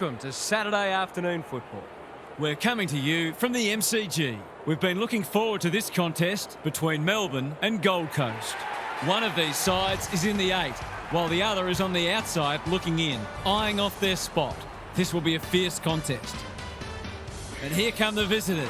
Welcome to Saturday afternoon football. We're coming to you from the MCG. We've been looking forward to this contest between Melbourne and Gold Coast. One of these sides is in the 8, while the other is on the outside looking in, eyeing off their spot. This will be a fierce contest. And here come the visitors.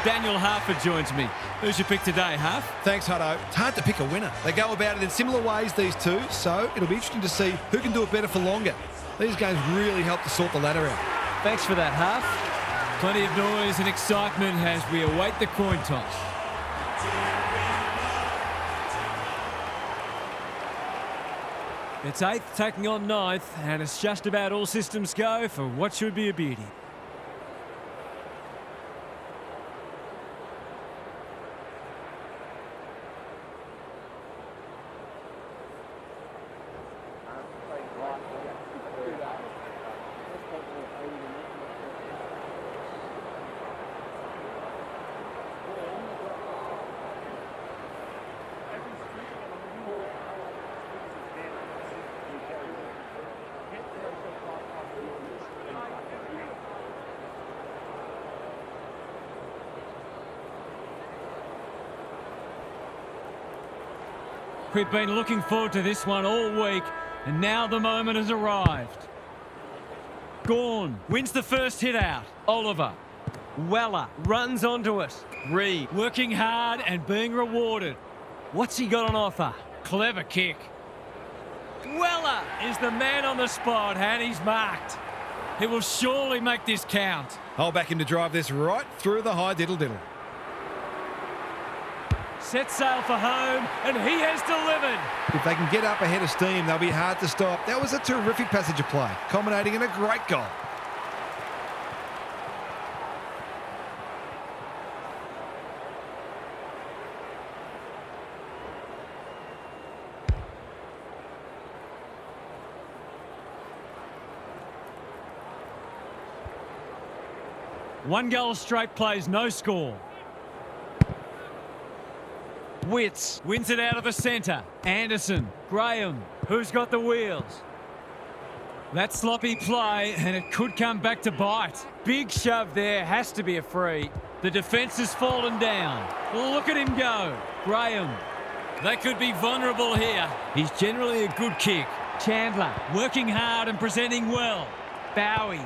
Daniel Harford joins me. Who's your pick today, Harf? Thanks, Hutto. It's hard to pick a winner. They go about it in similar ways, these two, so it'll be interesting to see who can do it better for longer. These games really help to sort the ladder out. Thanks for that, Harf. Plenty of noise and excitement as we await the coin toss. It's 8th taking on 9th, and it's just about all systems go for what should be a beauty. We've been looking forward to this one all week, and now the moment has arrived. Gawn wins the first hit out. Oliver. Weller runs onto it. Reed working hard and being rewarded. What's he got on offer? Clever kick. Weller is the man on the spot, and he's marked. He will surely make this count. I'll back him to drive this right through the high diddle-diddle. Set sail for home, and he has delivered. If they can get up ahead of steam, they'll be hard to stop. That was a terrific passage of play, culminating in a great goal. One goal straight plays, no score. Witts wins it out of the centre. Anderson, Graham, who's got the wheels? That sloppy play, and it could come back to bite. Big shove there, has to be a free. The defence has fallen down. Look at him go. Graham. They could be vulnerable here. He's generally a good kick. Chandler, working hard and presenting well. Bowie,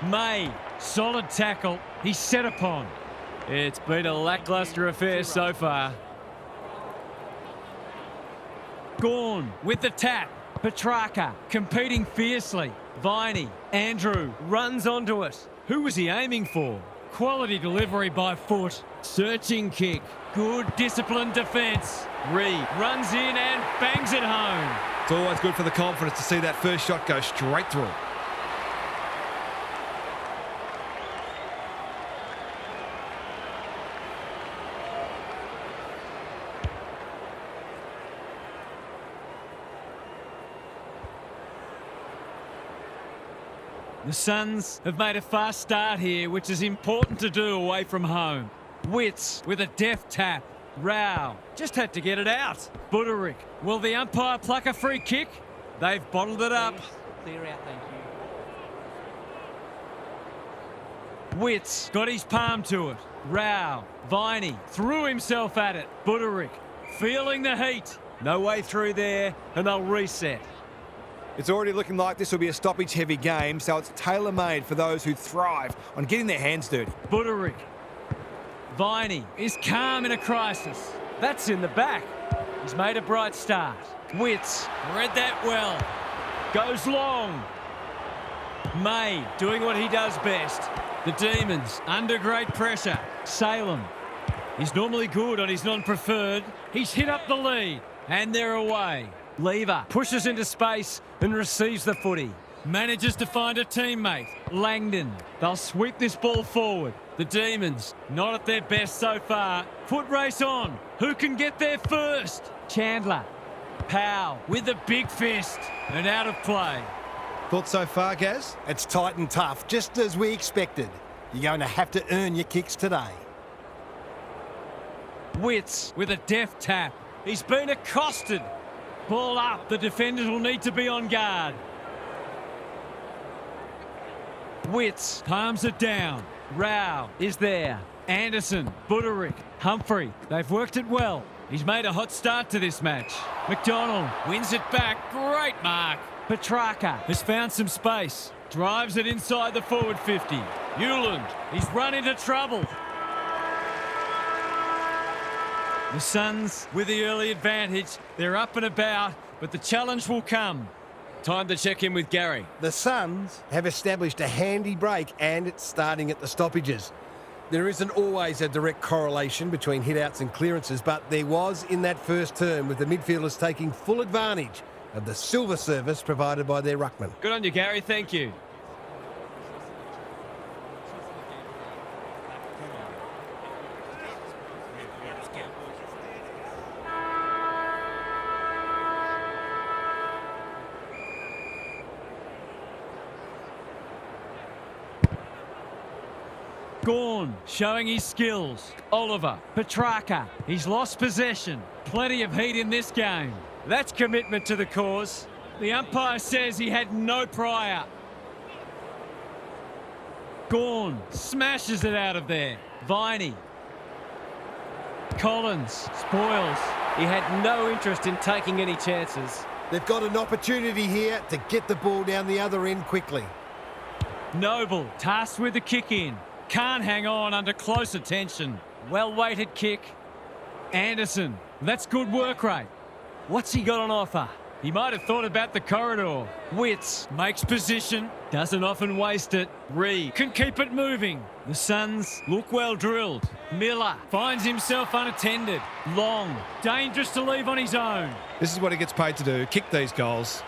May, solid tackle. He's set upon. It's been a lacklustre affair so far. Gawn with the tap. Petrarca competing fiercely. Viney. Andrew runs onto it. Who was he aiming for? Quality delivery by foot. Searching kick. Good disciplined defence. Reed runs in and bangs it home. It's always good for the confidence to see that first shot go straight through. The Suns have made a fast start here, which is important to do away from home. Witts with a deft tap. Rao just had to get it out. Buderick. Will the umpire pluck a free kick? They've bottled it up. Clear out, thank you. Witts got his palm to it. Rao. Viney threw himself at it. Buderick feeling the heat. No way through there, and they'll reset. It's already looking like this will be a stoppage-heavy game, so it's tailor-made for those who thrive on getting their hands dirty. Buderick. Viney is calm in a crisis. That's in the back. He's made a bright start. Witts read that well. Goes long. May doing what he does best. The Demons under great pressure. Salem. He's normally good on his non-preferred. He's hit up the lead, and they're away. Lever pushes into space and receives the footy. Manages to find a teammate. Langdon. They'll sweep this ball forward. The Demons not at their best so far. Foot race on. Who can get there first? Chandler. Powell with the big fist and out of play. Thoughts so far, Gaz? It's tight and tough, just as we expected. You're going to have to earn your kicks today. Wits with a deft tap. He's been accosted. Ball up. The defenders will need to be on guard. Wits palms it down. Rao is there. Anderson, Buderick, Humphrey. They've worked it well. He's made a hot start to this match. McDonald wins it back. Great mark. Petrarca has found some space. Drives it inside the forward 50. Hewland, he's run into trouble. The Suns with the early advantage. They're up and about, but the challenge will come. Time to check in with Gary. The Suns have established a handy break, and it's starting at the stoppages. There isn't always a direct correlation between hit-outs and clearances, but there was in that first term, with the midfielders taking full advantage of the silver service provided by their ruckman. Good on you, Gary. Thank you. Gawn showing his skills. Oliver, Petrarca, he's lost possession. Plenty of heat in this game. That's commitment to the cause. The umpire says he had no prior. Gawn smashes it out of there. Viney. Collins spoils. He had no interest in taking any chances. They've got an opportunity here to get the ball down the other end quickly. Noble tasked with the kick in. Can't hang on under close attention. Well-weighted kick. Anderson, that's good work rate. What's he got on offer? He might have thought about the corridor. Wits makes position, doesn't often waste it. Reed can keep it moving. The Suns look well drilled. Miller finds himself unattended. Long, dangerous to leave on his own. This is what he gets paid to do, kick these goals.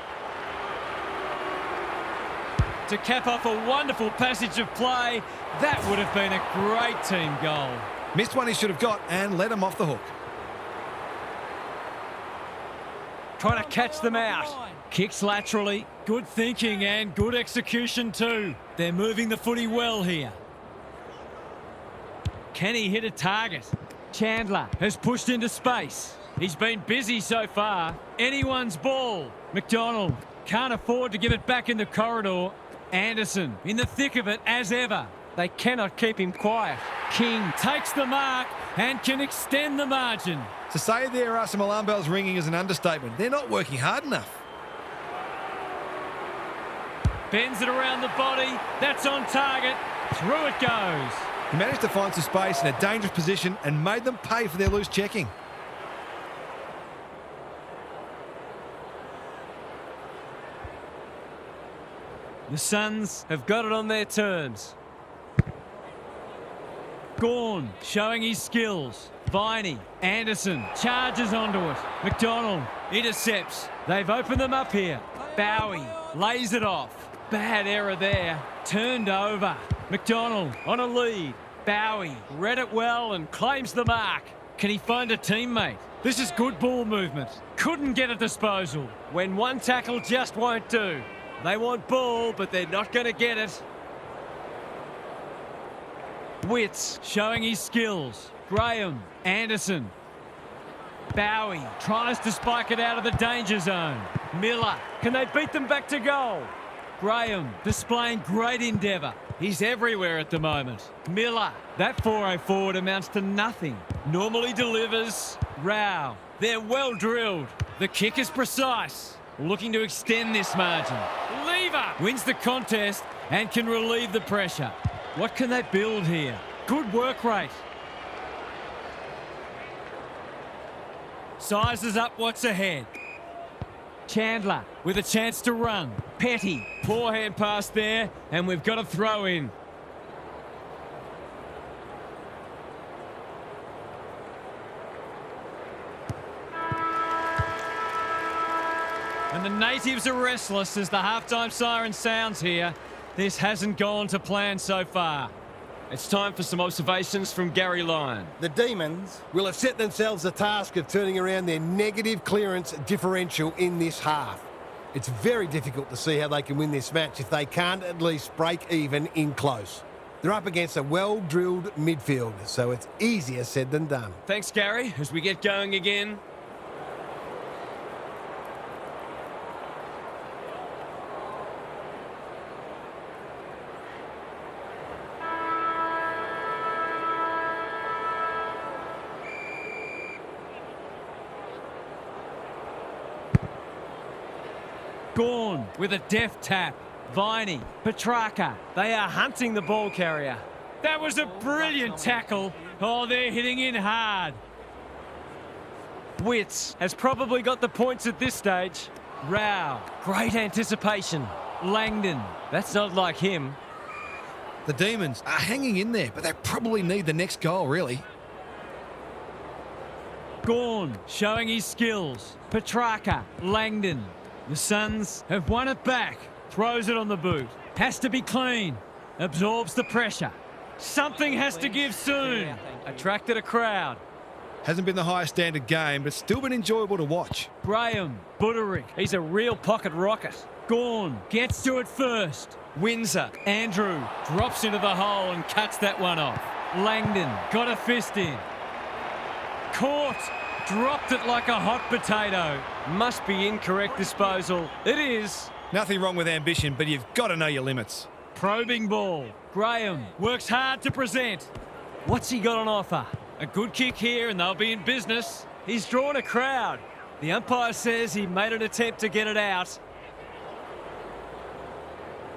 To cap off a wonderful passage of play, that would have been a great team goal. Missed one he should have got and let him off the hook. Trying to catch them out. Kicks laterally. Good thinking and good execution too. They're moving the footy well here. Can he hit a target? Chandler has pushed into space. He's been busy so far. Anyone's ball. McDonald can't afford to give it back in the corridor. Anderson in the thick of it as ever. They cannot keep him quiet. King takes the mark and can extend the margin. To say there are some alarm bells ringing is an understatement. They're not working hard enough. Bends it around the body. That's on target. Through it goes. He managed to find some space in a dangerous position and made them pay for their loose checking. The Suns have got it on their terms. Gawn showing his skills. Viney, Anderson charges onto it. McDonald intercepts. They've opened them up here. Bowie lays it off. Bad error there. Turned over. McDonald on a lead. Bowie read it well and claims the mark. Can he find a teammate? This is good ball movement. Couldn't get a disposal. When one tackle just won't do. They want ball, but they're not going to get it. Wits showing his skills. Graham, Anderson. Bowie tries to spike it out of the danger zone. Miller, can they beat them back to goal? Graham displaying great endeavour. He's everywhere at the moment. Miller, that 4-0 forward amounts to nothing. Normally delivers. Rao, they're well drilled. The kick is precise. Looking to extend this margin. Lever wins the contest and can relieve the pressure. What can they build here? Good work rate. Sizes up what's ahead. Chandler with a chance to run. Petty, poor hand pass there, and we've got a throw in. And the natives are restless as the halftime siren sounds here. This hasn't gone to plan so far. It's time for some observations from Gary Lyon. The Demons will have set themselves the task of turning around their negative clearance differential in this half. It's very difficult to see how they can win this match if they can't at least break even in close. They're up against a well-drilled midfield, so it's easier said than done. Thanks, Gary, as we get going again. Gorn with a deft tap. Viney, Petrarca, they are hunting the ball carrier. That was a brilliant tackle. Oh, they're hitting in hard. Witts has probably got the points at this stage. Rao, great anticipation. Langdon, that's not like him. The Demons are hanging in there, but they probably need the next goal, really. Gorn showing his skills. Petrarca, Langdon. The Suns have won it back. Throws it on the boot. Has to be clean. Absorbs the pressure. Something has to give soon. Attracted a crowd. Hasn't been the highest standard game, but still been enjoyable to watch. Graham, Butterick, he's a real pocket rocket. Gorn gets to it first. Windsor, Andrew drops into the hole and cuts that one off. Langdon got a fist in. Caught. Dropped it like a hot potato. Must be incorrect disposal. It is. Nothing wrong with ambition, but you've got to know your limits. Probing ball. Graham works hard to present. What's he got on offer? A good kick here and they'll be in business. He's drawn a crowd. The umpire says he made an attempt to get it out.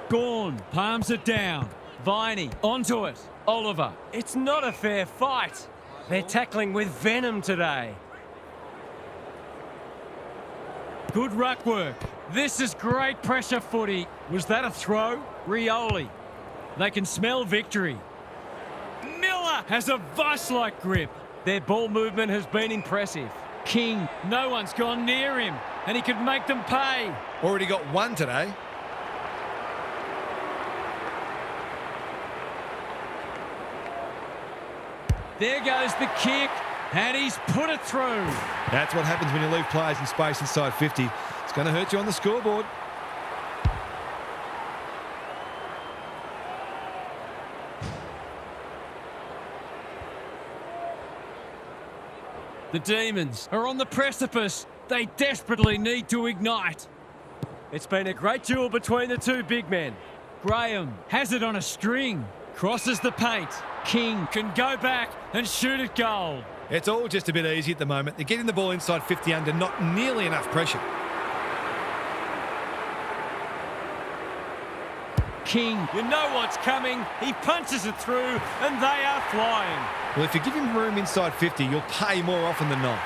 Gorn palms it down. Viney onto it. Oliver. It's not a fair fight. They're tackling with venom today. Good ruck work. This is great pressure footy. Was that a throw? Rioli. They can smell victory. Miller has a vice-like grip. Their ball movement has been impressive. King, no one's gone near him, and he could make them pay. Already got one today. There goes the kick, and he's put it through. That's what happens when you leave players in space inside 50. It's going to hurt you on the scoreboard. The Demons are on the precipice. They desperately need to ignite. It's been a great duel between the two big men. Graham has it on a string. Crosses the paint. King can go back and shoot at goal. It's all just a bit easy at the moment. They're getting the ball inside 50 under not nearly enough pressure. King, you know what's coming. He punches it through and they are flying. Well, if you give him room inside 50, you'll pay more often than not.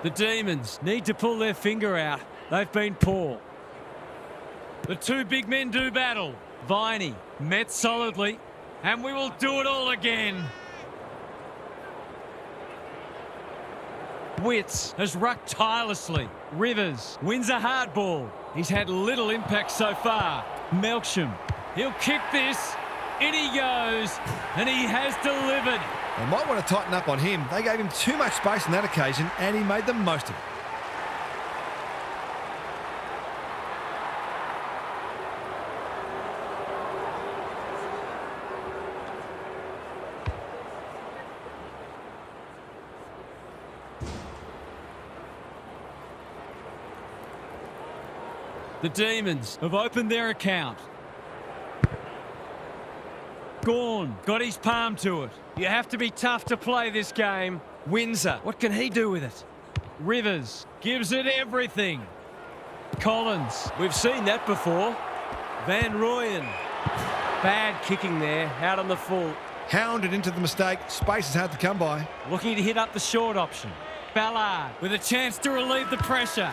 The Demons need to pull their finger out. They've been poor. The two big men do battle. Viney met solidly, and we will do it all again. Witts has rucked tirelessly. Rivers wins a hard ball. He's had little impact so far. Melksham, he'll kick this. In he goes, and he has delivered. They might want to tighten up on him. They gave him too much space on that occasion, and he made the most of it. The Demons have opened their account. Gorn got his palm to it. You have to be tough to play this game. Windsor, what can he do with it? Rivers gives it everything. Collins, we've seen that before. Van Rooyen, bad kicking there, out on the full. Hounded into the mistake. Space is hard to come by. Looking to hit up the short option. Ballard with a chance to relieve the pressure.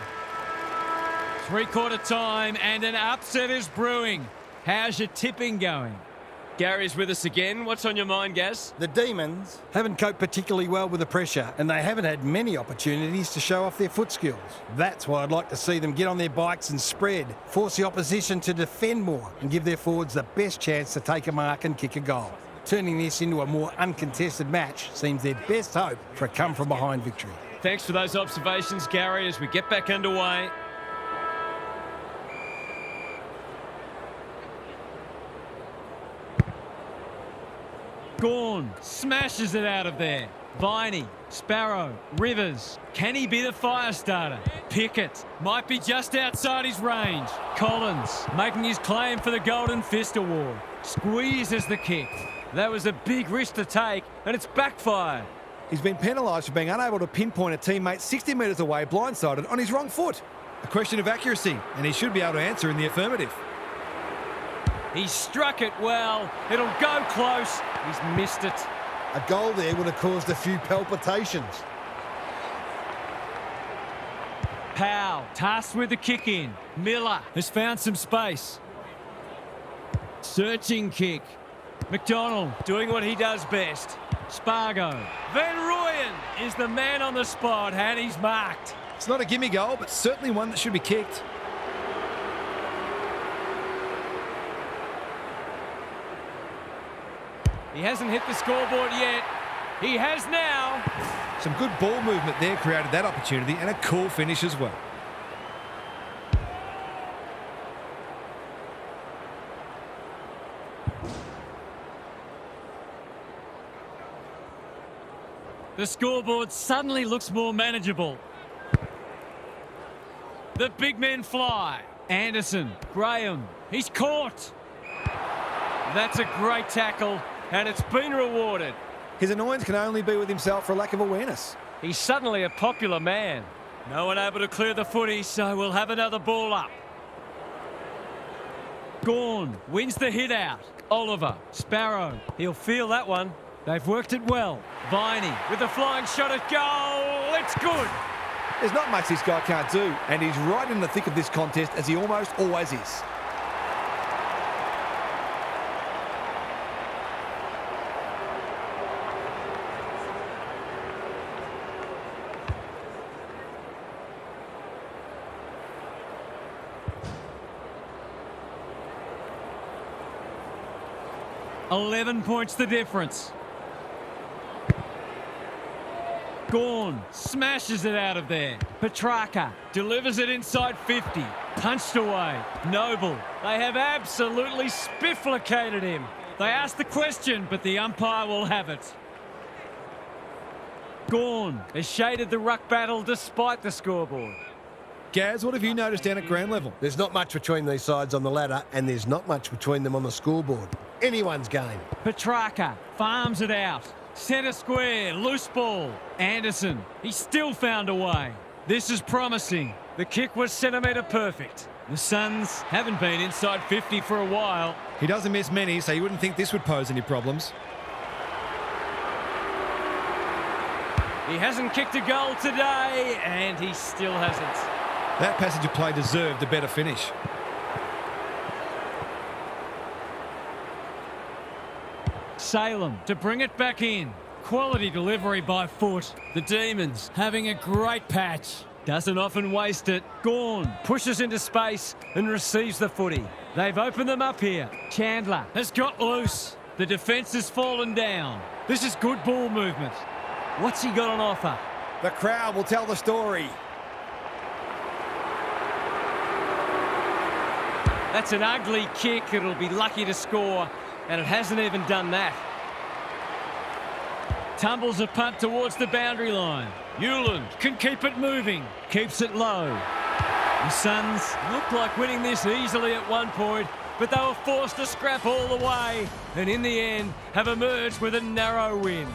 Three-quarter time and an upset is brewing. How's your tipping going? Gary's with us again. What's on your mind, Gaz? The Demons haven't coped particularly well with the pressure, and they haven't had many opportunities to show off their foot skills. That's why I'd like to see them get on their bikes and spread, force the opposition to defend more, and give their forwards the best chance to take a mark and kick a goal. Turning this into a more uncontested match seems their best hope for a come-from-behind victory. Thanks for those observations, Gary, as we get back underway. Gawn smashes it out of there. Viney, Sparrow, Rivers. Can he be the fire starter? Pickett might be just outside his range. Collins making his claim for the Golden Fist Award. Squeezes the kick. That was a big risk to take, and it's backfired. He's been penalised for being unable to pinpoint a teammate 60 metres away blindsided on his wrong foot. A question of accuracy, and he should be able to answer in the affirmative. He struck it well. It'll go close. He's missed it. A goal there would have caused a few palpitations. Powell tasked with the kick in. Miller has found some space. Searching kick. McDonald doing what he does best. Spargo. Van Rooyen is the man on the spot, and he's marked. It's not a gimme goal, but certainly one that should be kicked. He hasn't hit the scoreboard yet. He has now. Some good ball movement there created that opportunity, and a cool finish as well. The scoreboard suddenly looks more manageable. The big men fly. Anderson, Graham, he's caught. That's a great tackle, and it's been rewarded. His annoyance can only be with himself for a lack of awareness. He's suddenly a popular man. No one able to clear the footy, so we'll have another ball up. Gawn wins the hit out. Oliver, Sparrow, he'll feel that one. They've worked it well. Viney with a flying shot at goal. It's good. There's not much this guy can't do, and he's right in the thick of this contest, as he almost always is. $11 points the difference. Gawn smashes it out of there. Petrarca delivers it inside 50. Punched away. Noble. They have absolutely spifflicated him. They asked the question, but the umpire will have it. Gawn has shaded the ruck battle despite the scoreboard. Gaz, what have you noticed down at ground level? There's not much between these sides on the ladder, and there's not much between them on the scoreboard. Anyone's game. Petrarca farms it out. Centre square, loose ball. Anderson, he still found a way. This is promising. The kick was centimetre perfect. The Suns haven't been inside 50 for a while. He doesn't miss many, so you wouldn't think this would pose any problems. He hasn't kicked a goal today, and he still hasn't. That passage of play deserved a better finish. Salem to bring it back in. Quality delivery by foot. The Demons having a great patch. Doesn't often waste it. Gawn pushes into space and receives the footy. They've opened them up here. Chandler has got loose. The defence has fallen down. This is good ball movement. What's he got on offer? The crowd will tell the story. That's an ugly kick. It'll be lucky to score, and it hasn't even done that. Tumbles a punt towards the boundary line. Newland can keep it moving. Keeps it low. The Suns looked like winning this easily at one point, but they were forced to scrap all the way, and in the end have emerged with a narrow win.